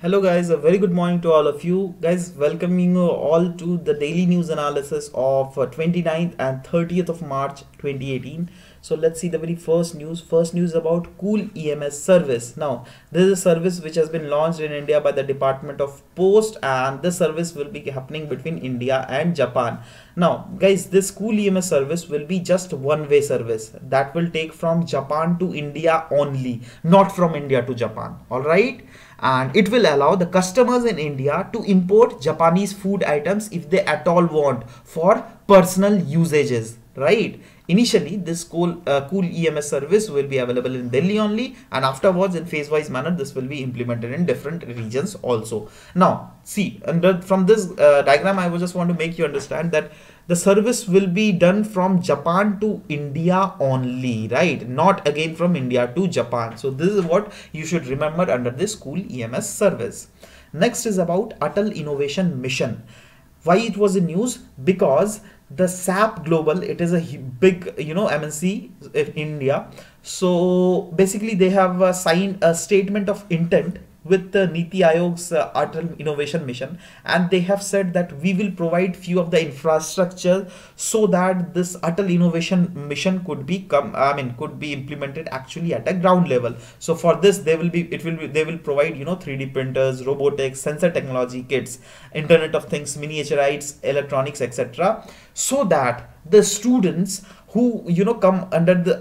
Hello guys, a very good morning to all of you guys. Welcoming you all to the daily news analysis of 29th and 30th of March 2018. So let's see the very first news. First news about Cool EMS Service. Now, this is a service which has been launched in India by the Department of Post, and this service will be happening between India and Japan. Now, guys, this Cool EMS service will be just one-way service that will take from Japan to India only, not from India to Japan. All right. And it will allow the customers in India to import Japanese food items if they at all want for personal usages, right? Initially, this cool EMS service will be available in Delhi only, and afterwards in phase-wise manner, this will be implemented in different regions also. Now, see, from this diagram, I just want to make you understand that the service will be done from Japan to India only, right? Not again from India to Japan. So this is what you should remember under this Cool EMS service. Next is about Uttal Innovation Mission. Why it was in news? Because the SAP Global, it is a big, MNC in India. So basically they have signed a statement of intent with the Niti Aayog's Uttal Innovation Mission, and they have said that we will provide few of the infrastructure so that this Uttal Innovation Mission could be implemented actually at a ground level. So for this they will provide 3D printers, robotics, sensor technology kits, Internet of Things, miniaturites, electronics, etc., so that the students who come under the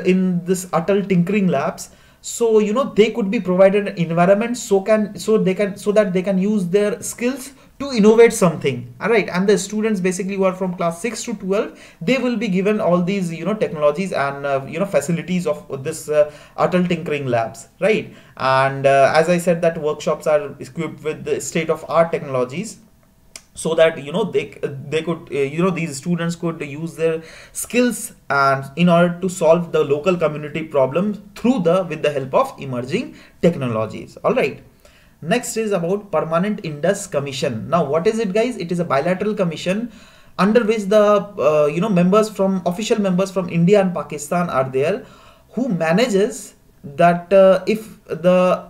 in this Uttal tinkering labs, so they could be provided an environment so that they can use their skills to innovate something. All right, and the students basically who are from class 6 to 12, they will be given all these technologies and facilities of this Uttal tinkering labs, right? And as I said, that workshops are equipped with the state-of-art technologies, so that they could these students could use their skills and in order to solve the local community problems with the help of emerging technologies. All right, next is about Permanent Indus Commission. Now what is it, guys? It is a bilateral commission under which the official members from India and Pakistan are there, who manages that if the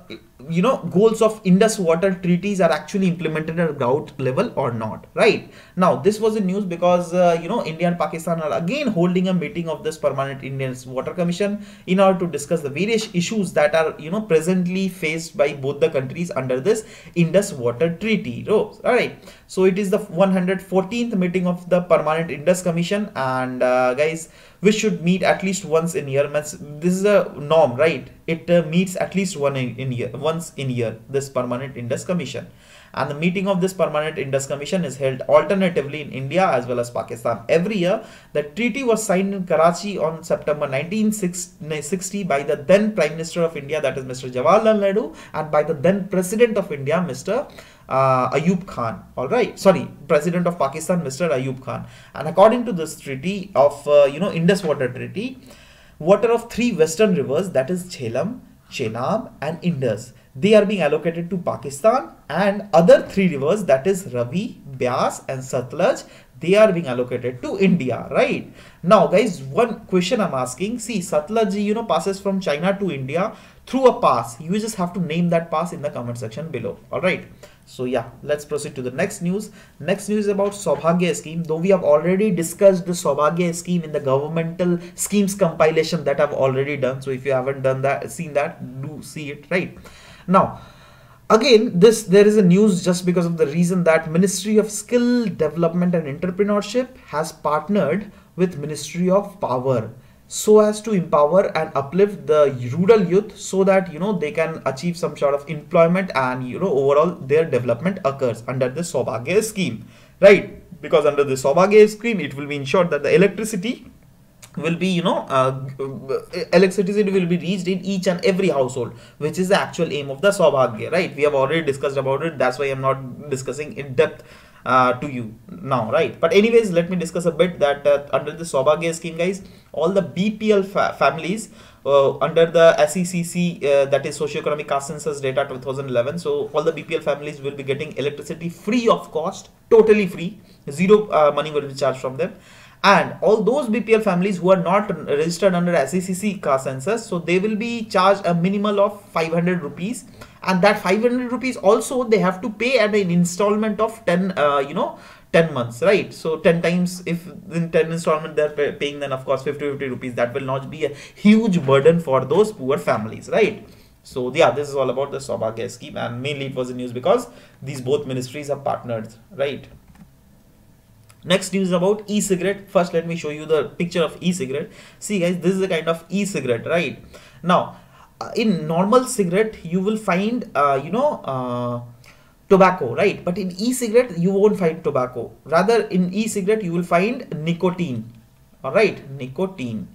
goals of Indus water treaties are actually implemented at ground level or not, right? Now this was in news because India and Pakistan are again holding a meeting of this Permanent Indus Water Commission in order to discuss the various issues that are presently faced by both the countries under this Indus water treaty. All right, so it is the 114th meeting of the Permanent Indus Commission, and guys, which should meet at least once in a year. This is a norm, right? It meets at least once in a year, this Permanent Indus Commission. And the meeting of this Permanent Indus Commission is held alternatively in India as well as Pakistan every year. The treaty was signed in Karachi on September 1960 by the then Prime Minister of India, that is Mr. Jawaharlal Nehru, and by the then President of India, Mr. Ayub Khan. All right, sorry, President of Pakistan, Mr. Ayub Khan. And according to this treaty of Indus Water Treaty, water of three western rivers, that is Jhelum, Chenab and Indus, they are being allocated to Pakistan, and other three rivers, that is Ravi, Beas and Satluj, they are being allocated to India, right? Now guys, one question I'm asking, see, Satluj passes from China to India through a pass. You just have to name that pass in the comment section below. All right, so yeah, let's proceed to the next news. Next news is about Saubhagya Scheme. Though we have already discussed the Saubhagya Scheme in the governmental schemes compilation that I've already done. So if you haven't seen that, do see it, right? Now again, there is a news just because of the reason that Ministry of Skill Development and Entrepreneurship has partnered with Ministry of Power so as to empower and uplift the rural youth, so that they can achieve some sort of employment and overall their development occurs under the Saubhagya Scheme, right? Because under the Saubhagya Scheme, it will be ensured that the electricity will be electricity will be reached in each and every household, which is the actual aim of the Saubhagya, right? We have already discussed about it, that's why I'm not discussing in depth to you now, right? But anyways, let me discuss a bit that under the Saubhagya Scheme, guys, all the BPL families under the SECC, that is Socioeconomic Caste Census data 2011, so all the BPL families will be getting electricity free of cost, totally free, zero money will be charged from them. And all those BPL families who are not registered under SSA caste census, so they will be charged a minimal of 500 rupees, and that 500 rupees also they have to pay at an installment of 10 10 months, right? So 10 times, if in 10 installment they're paying, then of course 50 rupees, that will not be a huge burden for those poor families, right? So yeah, this is all about the Saubhagya scheme, and mainly it was in news because these both ministries are partnered, right? Next news about e-cigarette. First, let me show you the picture of e-cigarette. See guys, this is a kind of e-cigarette, right? Now, in normal cigarette, you will find, tobacco, right? But in e-cigarette, you won't find tobacco. Rather, in e-cigarette, you will find nicotine. All right, nicotine.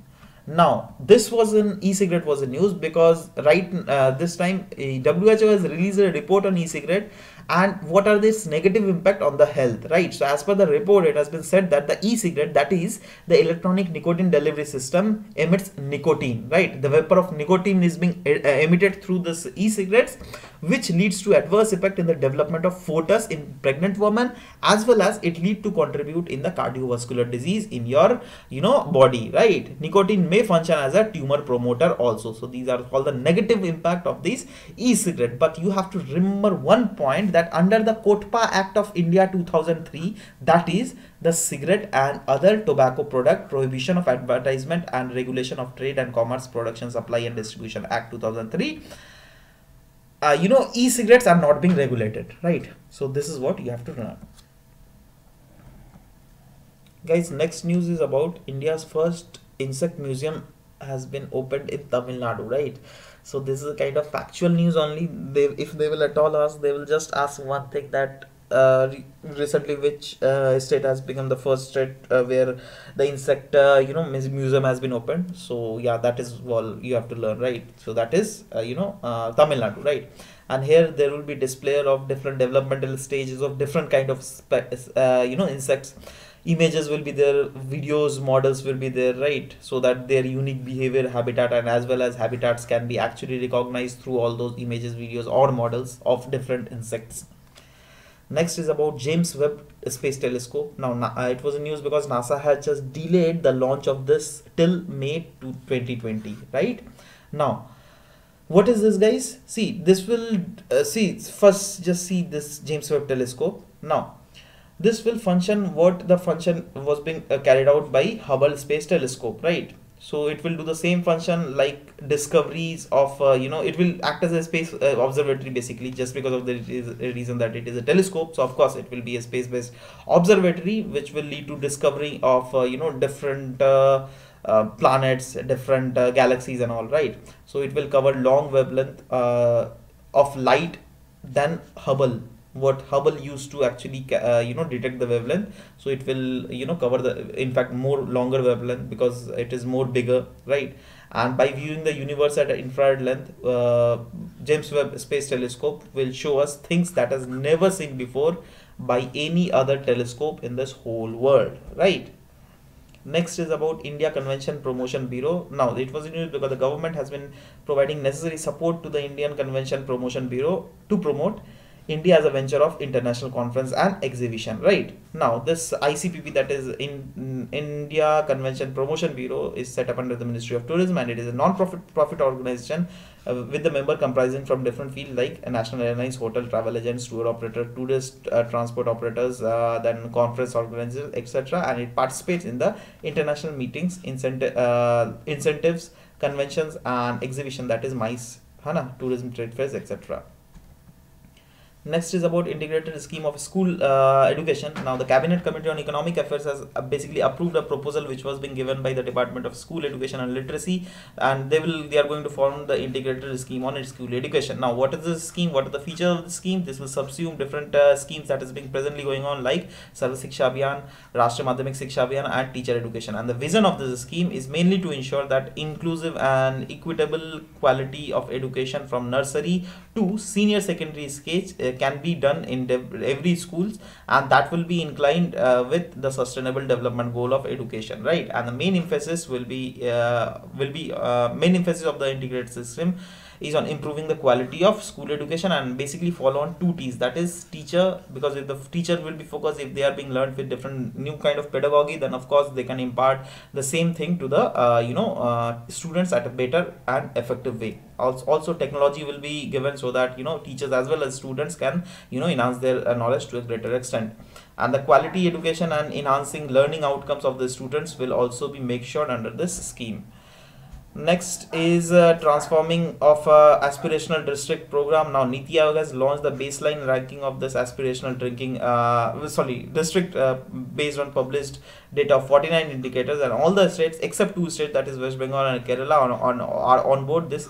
Now, this was in e-cigarette was in news because this time WHO has released a report on e-cigarette, and what are this negative impact on the health, right? So as per the report, it has been said that the e-cigarette, that is the electronic nicotine delivery system, emits nicotine, right? The vapor of nicotine is being emitted through this e-cigarettes, which leads to adverse effect in the development of foetus in pregnant women, as well as it lead to contribute in the cardiovascular disease in your body, right? Nicotine may function as a tumor promoter also. So these are all the negative impact of these e-cigarette. But you have to remember one point, that under the Kotpa Act of India 2003, that is the Cigarette and Other Tobacco Product Prohibition of Advertisement and Regulation of Trade and Commerce, Production, Supply and Distribution Act 2003, e-cigarettes are not being regulated, right? So this is what you have to learn. Guys, next news is about India's first insect museum has been opened in Tamil Nadu, right? So this is a kind of factual news only. If they will at all ask, they will just ask one thing, that recently which state has become the first state where the insect museum has been opened. So yeah, that is all you have to learn, right? So that is Tamil Nadu, right? And here there will be display of different developmental stages of different kind of insects. Images will be there, videos, models will be there, right? So that their unique behavior, habitat, and as well as habitats can be actually recognized through all those images, videos or models of different insects. Next is about James Webb Space Telescope. Now it was in news because NASA had just delayed the launch of this till May 2020, right? Now, what is this, guys? See, this will first just see this James Webb Telescope. Now, this will function what the function was being carried out by Hubble Space Telescope, right? So it will do the same function like discoveries of it will act as a space observatory basically, just because of the reason that it is a telescope. So of course it will be a space-based observatory, which will lead to discovery of different planets, different galaxies and all, right? So it will cover long wavelength of light than what Hubble used to actually detect the wavelength. So it will cover the, in fact, more longer wavelength because it is more bigger, right? And by viewing the universe at infrared length, James Webb Space Telescope will show us things that has never seen before by any other telescope in this whole world, right? Next is about India Convention Promotion Bureau. Now it was news because the government has been providing necessary support to the Indian Convention Promotion Bureau to promote India as a venture of international conference and exhibition, right? Now this ICPB, that is in India Convention Promotion Bureau, is set up under the Ministry of Tourism, and it is a non-profit organization with the member comprising from different fields like national airlines, hotel, travel agents, tour operator, tourist transport operators, then conference organizers, etc. And it participates in the international meetings, incentives, conventions and exhibition, that is MICE, tourism, trade fairs, etc. Next is about integrated scheme of school education. Now the Cabinet Committee on Economic Affairs has basically approved a proposal which was being given by the Department of School Education and Literacy, and they are going to form the integrated scheme on its school education. Now what is this scheme? What are the features of the scheme? This will subsume different schemes that is being presently going on, like Sarva Shiksha Abhiyan, Rashtriya Madhyamik Shiksha Abhiyan and teacher education. And the vision of this scheme is mainly to ensure that inclusive and equitable quality of education from nursery to senior secondary stage can be done in every schools, and that will be inclined with the sustainable development goal of education, right? And the main emphasis will be main emphasis of the integrated system is on improving the quality of school education and basically follow on 2 T's, that is teacher, because if the teacher will be focused, if they are being learned with different new kind of pedagogy, then of course they can impart the same thing to the students at a better and effective way. Also technology will be given so that teachers as well as students can enhance their knowledge to a greater extent. And the quality education and enhancing learning outcomes of the students will also be made sure under this scheme. Next is transforming of aspirational district program. Now Niti Aayog has launched the baseline ranking of this aspirational district based on published data of 49 indicators, and all the states except 2 states, that is West Bengal and Kerala, are on board this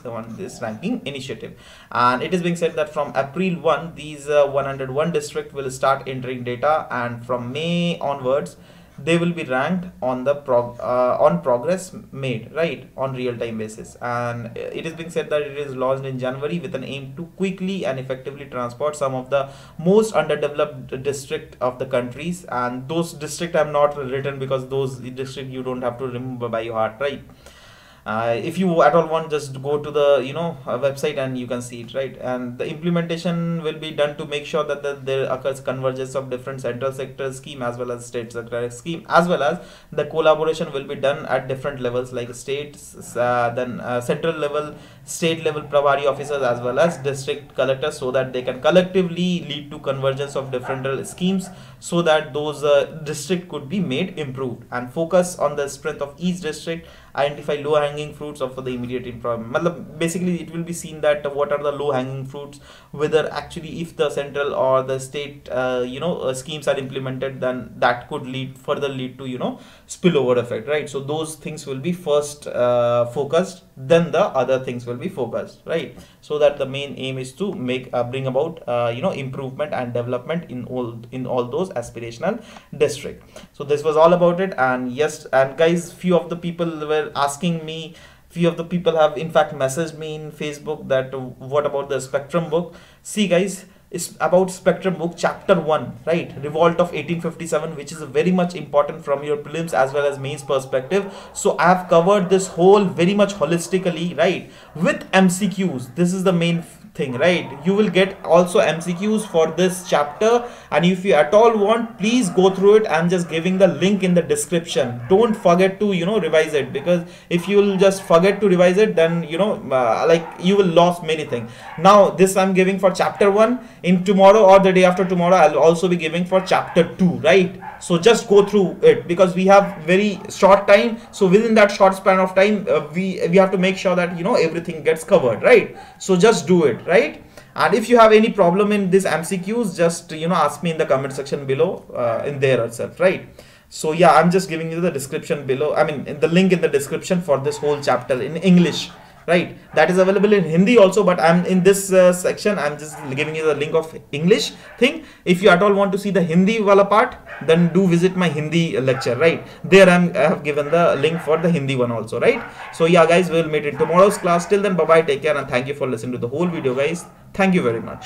ranking initiative. And it is being said that from April 1 these 101 districts will start entering data, and from May onwards they will be ranked on the progress made, right, on real-time basis. And it is being said that it is launched in January with an aim to quickly and effectively transport some of the most underdeveloped district of the countries. And those district I have not written because those district you don't have to remember by your heart, right? If you at all want, just go to the website and you can see it, right? And the implementation will be done to make sure that there occurs convergence of different central sector scheme as well as state sector scheme, as well as the collaboration will be done at different levels like states, then central level, state level Prabhari officers as well as district collectors, so that they can collectively lead to convergence of different schemes, so that those district could be made improved, and focus on the strength of each district, identify low hanging fruits of the immediate improvement. Basically it will be seen that what are the low hanging fruits, whether actually if the central or the state schemes are implemented, then that could further lead to spillover effect, right? So those things will be first focused, then the other things will be focused, right? So that the main aim is to bring about improvement and development in all those aspirational district. So this was all about it. And yes, and guys, few of the people were asking me, few of the people have in fact messaged me in Facebook that what about the Spectrum book. See guys, it's about Spectrum book chapter 1, right, Revolt of 1857, which is very much important from your prelims as well as mains perspective. So I have covered this whole very much holistically, right, with MCQs. This is the main thing, right? You will get also MCQs for this chapter, and if you at all want, please go through it. I'm just giving the link in the description. Don't forget to revise it, because if you will just forget to revise it, then like you will lose many things. Now this I'm giving for chapter 1. In tomorrow or the day after tomorrow I'll also be giving for chapter 2, right? So just go through it, because we have very short time. So within that short span of time we have to make sure that everything gets covered, right? So just do it, right? And if you have any problem in this MCQs, just ask me in the comment section below, in there itself, right? So yeah, I'm just giving you the description below, I mean the link in the description for this whole chapter in English, right? That is available in Hindi also, but I'm in this section I'm just giving you the link of English thing. If you at all want to see the Hindi wala part, then do visit my Hindi lecture, right? There I have given the link for the Hindi one also, right? So yeah guys, we'll meet in tomorrow's class. Till then, bye bye, take care, and thank you for listening to the whole video guys. Thank you very much.